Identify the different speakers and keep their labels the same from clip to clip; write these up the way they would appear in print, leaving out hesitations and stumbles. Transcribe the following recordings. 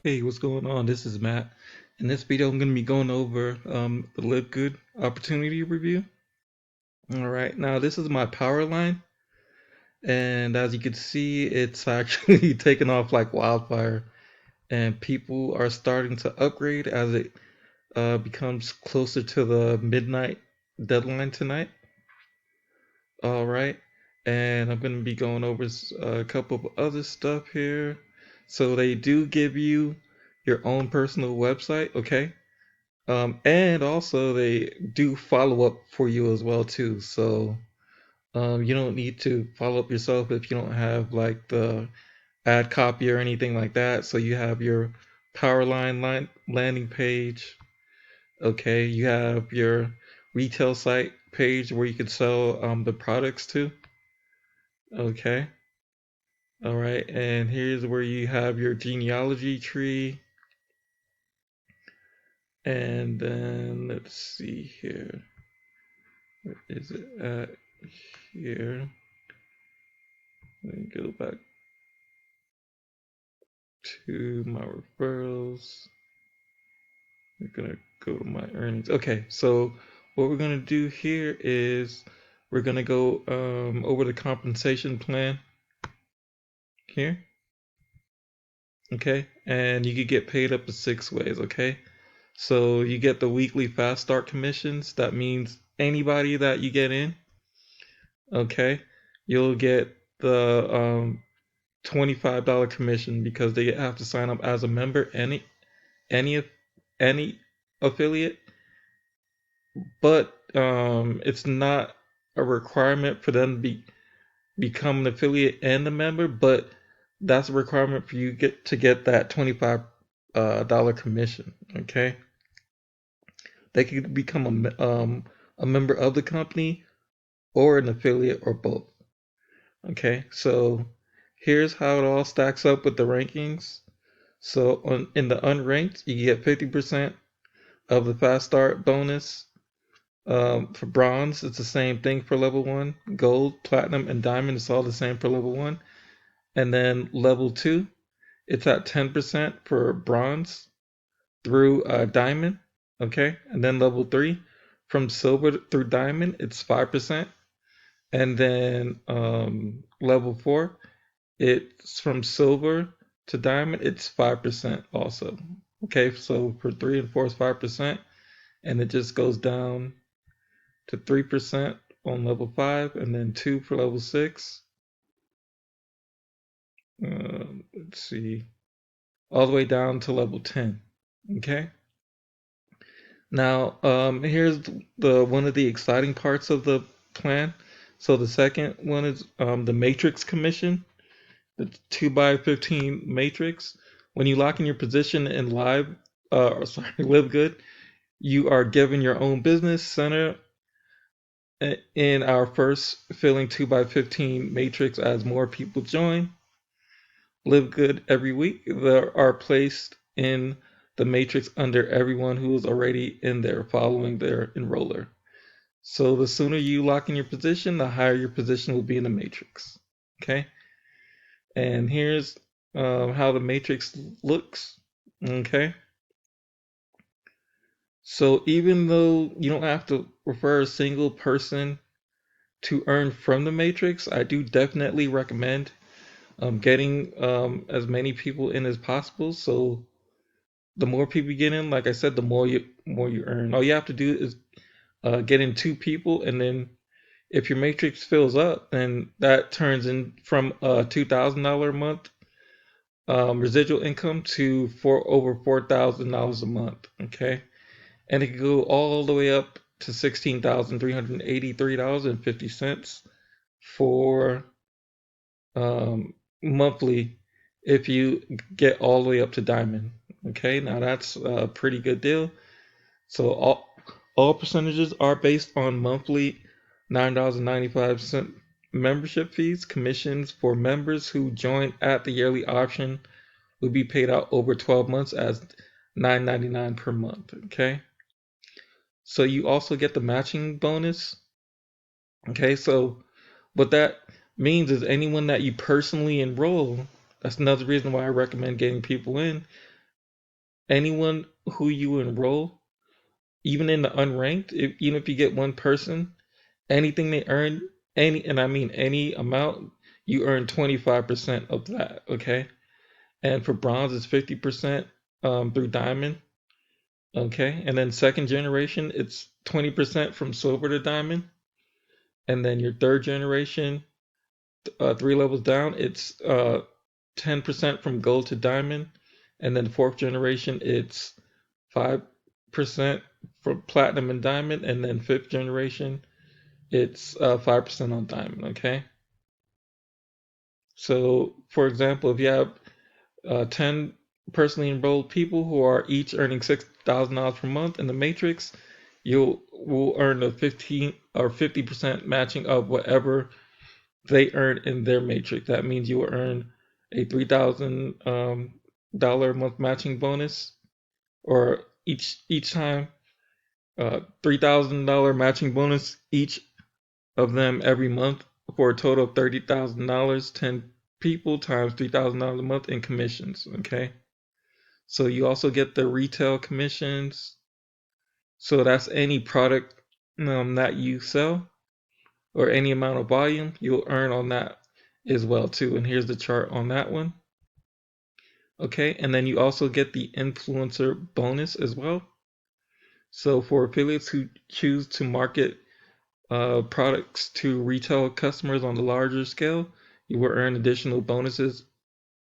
Speaker 1: Hey, what's going on? This is Matt. In this video, I'm going to be going over the Livegood opportunity review. All right, now this is my power line, and as you can see, it's actually taking off like wildfire, and people are starting to upgrade as it becomes closer to the midnight deadline tonight. All right, and I'm going to be going over a couple of other stuff here. So they do give you your own personal website, okay? And also they do follow up for you as well too. So you don't need to follow up yourself if you don't have like the ad copy or anything like that. So you have your line landing page. Okay, you have your retail site page where you can sell the products to. Okay. All right, and here's where you have your genealogy tree. And then let's see here. Where is it at here? Let me go back to my referrals. We're gonna go to my earnings. Okay, so what we're gonna do here is we're gonna go over the compensation plan here. Okay, and you could get paid up to 6 ways. Okay, so you get the weekly fast start commissions. That means anybody that you get in, okay, you'll get the $25 commission because they have to sign up as a member. Any any affiliate, but it's not a requirement for them to become an affiliate and a member, but that's a requirement for you to get that $25 commission. Okay, they could become a member of the company or an affiliate or both. Okay, so here's how it all stacks up with the rankings. So in the unranked, you get 50% of the fast start bonus. For bronze, it's the same thing for level 1. Gold, platinum, and diamond, it's all the same for level 1. And then level 2, it's at 10% for bronze through diamond. Okay. And then level 3, from silver through diamond, it's 5%. And then level 4, it's from silver to diamond, it's 5% also. Okay. So for 3 and 4 is 5%. And it just goes down to 3% on level 5, and then 2 for level 6. Let's see, all the way down to level 10. Okay. Now, here's the one of the exciting parts of the plan. So the second one is the matrix commission, the 2x15 matrix. When you lock in your position in Livegood, you are given your own business center in our first filling 2x15 matrix. As more people join Livegood every week, they are placed in the matrix under everyone who is already in there following their enroller. So the sooner you lock in your position, the higher your position will be in the matrix. Okay, and here's how the matrix looks. Okay, so even though you don't have to refer a single person to earn from the matrix, I do definitely recommend getting as many people in as possible. So the more people you get in, like I said, the more you earn. All you have to do is get in 2 people, and then if your matrix fills up, then that turns in from a $2,000 a month residual income to for over $4,000 a month. Okay, and it can go all the way up to $16,383.50 for monthly if you get all the way up to diamond. Okay, now that's a pretty good deal. So all percentages are based on monthly $9.95 membership fees. Commissions for members who join at the yearly option will be paid out over 12 months as $9.99 per month. Okay, so you also get the matching bonus. Okay, so what that means is anyone that you personally enroll, that's another reason why I recommend getting people in. anyone who you enroll, even in the unranked, even if you get one person, anything they earn, and I mean any amount, you earn 25% of that, okay? And for bronze, it's 50% through diamond, okay? And then second generation, it's 20% from silver to diamond. And then your third generation, 3 levels down, it's 10% from gold to diamond. And then fourth generation, it's 5% from platinum and diamond. And then fifth generation, it's 5% on diamond, okay? So, for example, if you have 10 personally enrolled people who are each earning $6,000 per month in the matrix, you will earn a 15 or 50% matching of whatever they earn in their matrix. That means you will earn a $3,000 a month matching bonus, or each time $3,000 matching bonus each of them every month, for a total of $30,000. 10 people times $3,000 a month in commissions. Okay, so you also get the retail commissions. So that's any product that you sell, or any amount of volume, you'll earn on that as well too. And here's the chart on that one. Okay, and then you also get the influencer bonus as well. So for affiliates who choose to market products to retail customers on the larger scale, you will earn additional bonuses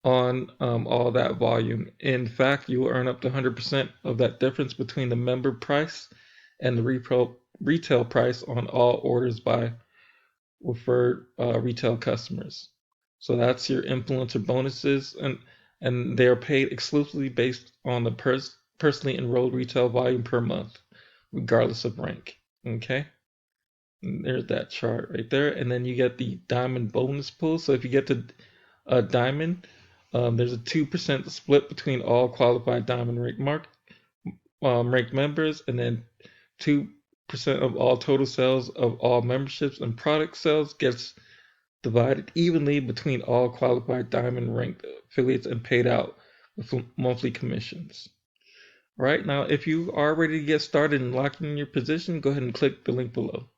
Speaker 1: on all that volume. In fact, you will earn up to 100% of that difference between the member price and the retail price on all orders by referred retail customers. So that's your influencer bonuses, and they are paid exclusively based on the personally enrolled retail volume per month, regardless of rank. Okay, and there's that chart right there, and then you get the diamond bonus pool. So if you get to a diamond, there's a 2% split between all qualified diamond ranked members, and then 2% of all total sales of all memberships and product sales gets divided evenly between all qualified diamond ranked affiliates and paid out with monthly commissions. All right, now if you are ready to get started and lock in your position, go ahead and click the link below.